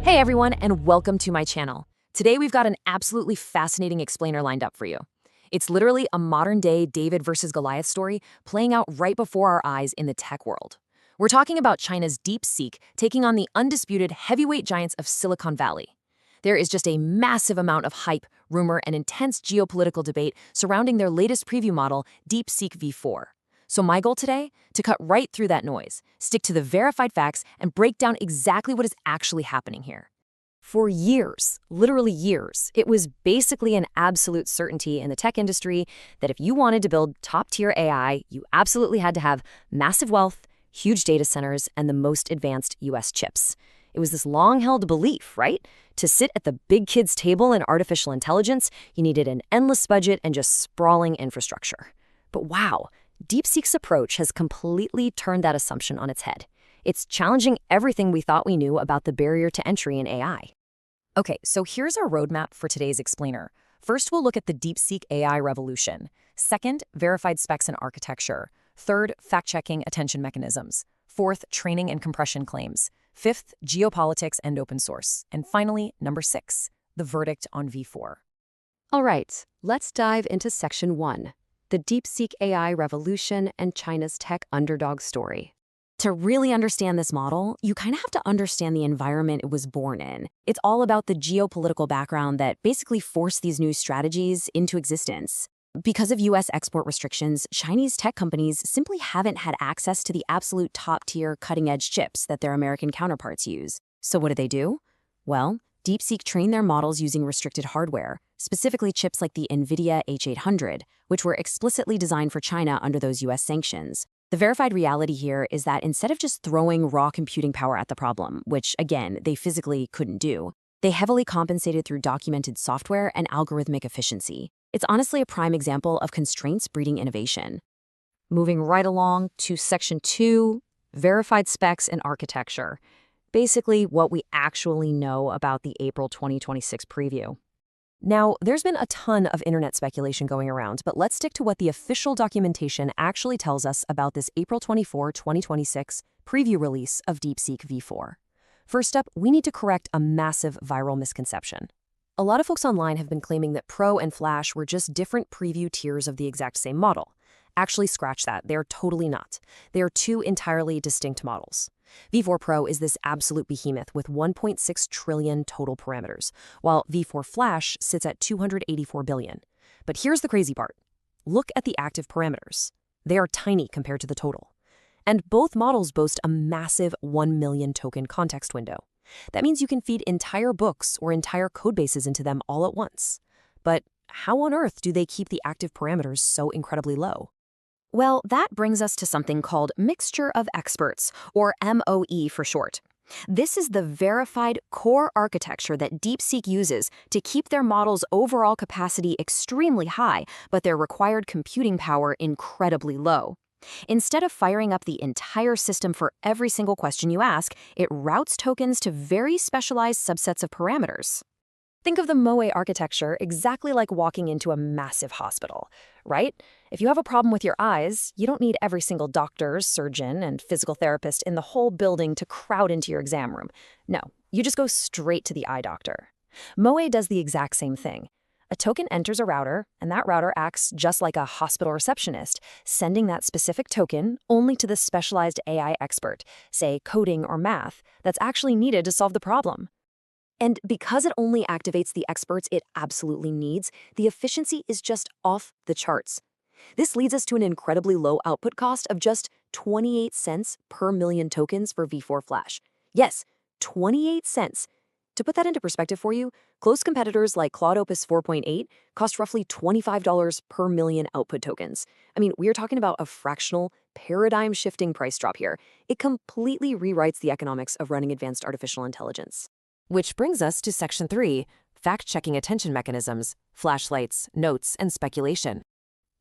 Hey everyone, and welcome to my channel. Today we've got an absolutely fascinating explainer lined up for you. It's literally a modern-day David versus Goliath story playing out right before our eyes in the tech world. We're talking about China's DeepSeek taking on the undisputed heavyweight giants of Silicon Valley. There is just a massive amount of hype, rumor, and intense geopolitical debate surrounding their latest preview model, DeepSeek V4. So my goal today? To cut right through that noise, stick to the verified facts, and break down exactly what is actually happening here. For years, literally years, it was basically an absolute certainty in the tech industry that if you wanted to build top-tier AI, you absolutely had to have massive wealth, huge data centers, and the most advanced US chips. It was this long-held belief, right? To sit at the big kids' table in artificial intelligence, you needed an endless budget and just sprawling infrastructure. But wow, DeepSeek's approach has completely turned that assumption on its head. It's challenging everything we thought we knew about the barrier to entry in AI. Okay, so here's our roadmap for today's explainer. First, we'll look at the DeepSeek AI revolution. Second, verified specs and architecture. Third, fact-checking attention mechanisms. Fourth, training and compression claims. Fifth, geopolitics and open source. And finally, number 6, the verdict on V4. All right, let's dive into Section 1. The DeepSeek AI revolution and China's tech underdog story. To really understand this model, you kind of have to understand the environment it was born in. It's all about the geopolitical background that basically forced these new strategies into existence. Because of US export restrictions, Chinese tech companies simply haven't had access to the absolute top-tier cutting-edge chips that their American counterparts use. So what do? Well, DeepSeek trained their models using restricted hardware, specifically chips like the NVIDIA H800, which were explicitly designed for China under those US sanctions. The verified reality here is that instead of just throwing raw computing power at the problem, which, again, they physically couldn't do, they heavily compensated through documented software and algorithmic efficiency. It's honestly a prime example of constraints breeding innovation. Moving right along to Section 2, verified specs and architecture. Basically, what we actually know about the April 2026 preview. Now, there's been a ton of internet speculation going around, but let's stick to what the official documentation actually tells us about this April 24, 2026 preview release of DeepSeek V4. First up, we need to correct a massive viral misconception. A lot of folks online have been claiming that Pro and Flash were just different preview tiers of the exact same model. Actually, scratch that. They're totally not. They are two entirely distinct models. V4 Pro is this absolute behemoth with 1.6 trillion total parameters, while V4 Flash sits at 284 billion. But here's the crazy part. Look at the active parameters. They are tiny compared to the total. And both models boast a massive 1 million token context window. That means you can feed entire books or entire codebases into them all at once. But how on earth do they keep the active parameters so incredibly low? Well, that brings us to something called Mixture of Experts, or MOE for short. This is the verified core architecture that DeepSeek uses to keep their model's overall capacity extremely high, but their required computing power incredibly low. Instead of firing up the entire system for every single question you ask, it routes tokens to very specialized subsets of parameters. Think of the MOE architecture exactly like walking into a massive hospital, right? If you have a problem with your eyes, you don't need every single doctor, surgeon, and physical therapist in the whole building to crowd into your exam room. No, you just go straight to the eye doctor. MOE does the exact same thing. A token enters a router, and that router acts just like a hospital receptionist, sending that specific token only to the specialized AI expert, say coding or math, that's actually needed to solve the problem. And because it only activates the experts it absolutely needs, the efficiency is just off the charts. This leads us to an incredibly low output cost of just 28 cents per million tokens for V4 Flash. Yes, 28 cents. To put that into perspective for you, close competitors like Claude Opus 4.8 cost roughly $25 per million output tokens. I mean, we are talking about a fractional, paradigm-shifting price drop here. It completely rewrites the economics of running advanced artificial intelligence. Which brings us to Section 3, fact-checking attention mechanisms, flashlights, notes, and speculation.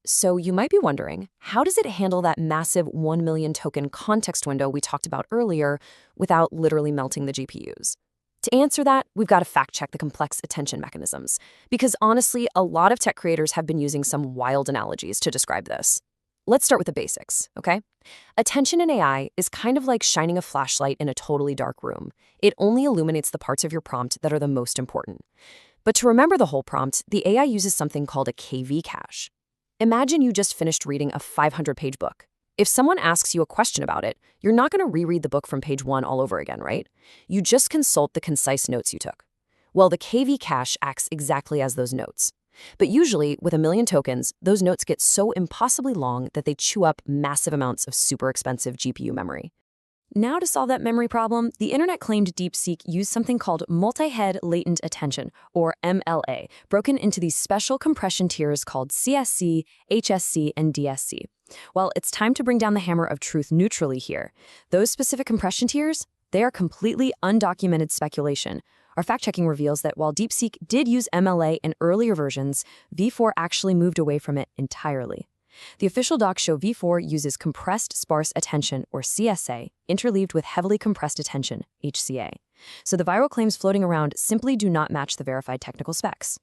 So you might be wondering, how does it handle that massive 1 million token context window we talked about earlier without literally melting the GPUs? To answer that, we've got to fact-check the complex attention mechanisms, because honestly, a lot of tech creators have been using some wild analogies to describe this. let's start with the basics, okay? Attention in AI is kind of like shining a flashlight in a totally dark room. It only illuminates the parts of your prompt that are the most important. But to remember the whole prompt, the AI uses something called a KV cache. Imagine you just finished reading a 500-page book. If someone asks you a question about it, you're not going to reread the book from page 1 all over again, right? You just consult the concise notes you took. Well, the KV cache acts exactly as those notes. But usually, with 1 million tokens, those notes get so impossibly long that they chew up massive amounts of super expensive GPU memory. Now to solve that memory problem, the internet claimed DeepSeek used something called multi-head latent attention, or MLA, broken into these special compression tiers called CSC, HSC, and DSC. Well, it's time to bring down the hammer of truth neutrally here. Those specific compression tiers, they are completely undocumented speculation. Our fact-checking reveals that while DeepSeek did use MLA in earlier versions, V4 actually moved away from it entirely. The official docs show V4 uses compressed sparse attention, or CSA, interleaved with heavily compressed attention, HCA. So the viral claims floating around simply do not match the verified technical specs.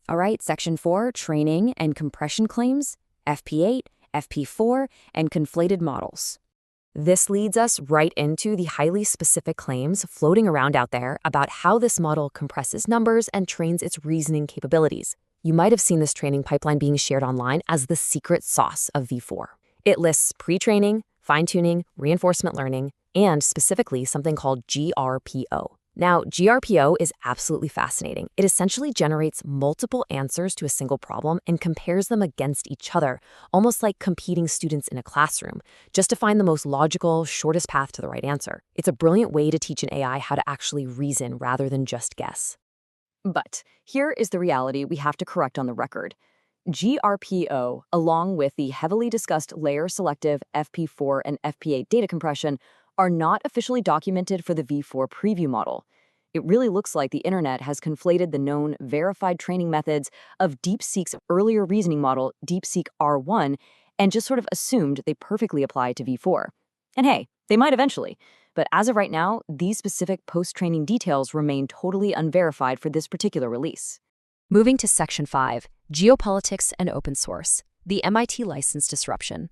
All right, Section 4, Training and Compression Claims, FP8, FP4, and Conflated Models. This leads us right into the highly specific claims floating around out there about how this model compresses numbers and trains its reasoning capabilities. You might have seen this training pipeline being shared online as the secret sauce of V4. It lists pre-training, fine-tuning, reinforcement learning, and specifically something called GRPO. Now, GRPO is absolutely fascinating. It essentially generates multiple answers to a single problem and compares them against each other, almost like competing students in a classroom, just to find the most logical, shortest path to the right answer. It's a brilliant way to teach an AI how to actually reason rather than just guess. But here is the reality we have to correct on the record. GRPO, along with the heavily discussed layer-selective FP4 and FP8 data compression, are not officially documented for the V4 preview model. It really looks like the internet has conflated the known verified training methods of DeepSeek's earlier reasoning model, DeepSeek R1, and just sort of assumed they perfectly apply to V4. And hey, they might eventually. But as of right now, these specific post-training details remain totally unverified for this particular release. Moving to Section 5, Geopolitics and Open Source, the MIT license disruption.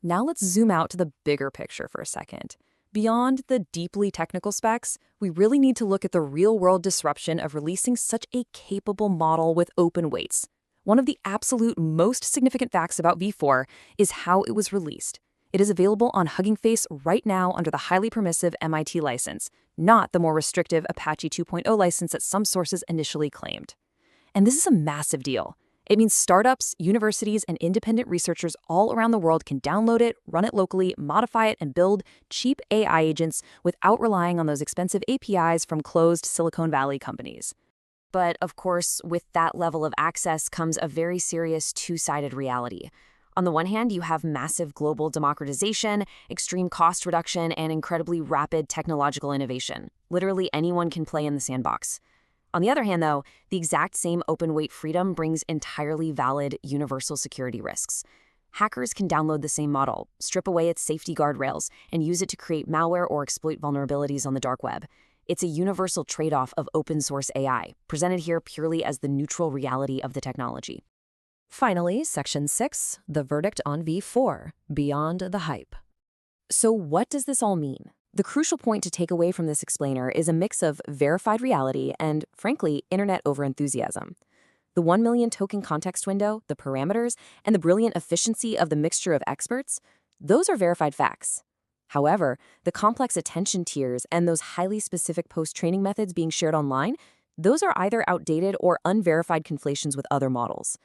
Now let's zoom out to the bigger picture for a second. Beyond the deeply technical specs, we really need to look at the real-world disruption of releasing such a capable model with open weights. One of the absolute most significant facts about V4 is how it was released. It is available on Hugging Face right now under the highly permissive MIT license, not the more restrictive Apache 2.0 license that some sources initially claimed. And this is a massive deal. It means startups, universities, and independent researchers all around the world can download it, run it locally, modify it, and build cheap AI agents without relying on those expensive APIs from closed Silicon Valley companies. But of course, with that level of access comes a very serious two-sided reality. On the one hand, you have massive global democratization, extreme cost reduction, and incredibly rapid technological innovation. Literally anyone can play in the sandbox. On the other hand, though, the exact same open-weight freedom brings entirely valid universal security risks. Hackers can download the same model, strip away its safety guardrails, and use it to create malware or exploit vulnerabilities on the dark web. It's a universal trade-off of open-source AI, presented here purely as the neutral reality of the technology. Finally, Section 6, the verdict on V4, beyond the hype. So what does this all mean? The crucial point to take away from this explainer is a mix of verified reality and, frankly, internet overenthusiasm. The 1 million token context window, the parameters, and the brilliant efficiency of the mixture of experts, those are verified facts. However, the complex attention tiers and those highly specific post-training methods being shared online, those are either outdated or unverified conflations with other models.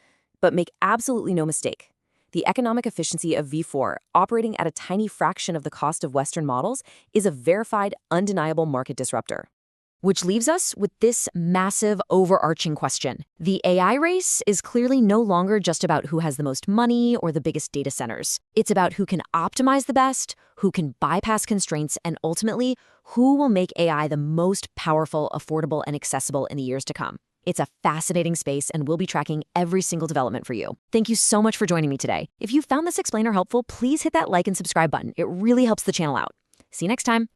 But make absolutely no mistake, the economic efficiency of V4, operating at a tiny fraction of the cost of Western models, is a verified, undeniable market disruptor. Which leaves us with this massive, overarching question. The AI race is clearly no longer just about who has the most money or the biggest data centers. It's about who can optimize the best, who can bypass constraints, and ultimately, who will make AI the most powerful, affordable, and accessible in the years to come. It's a fascinating space, and we'll be tracking every single development for you. Thank you so much for joining me today. If you found this explainer helpful, please hit that like and subscribe button. It really helps the channel out. See you next time.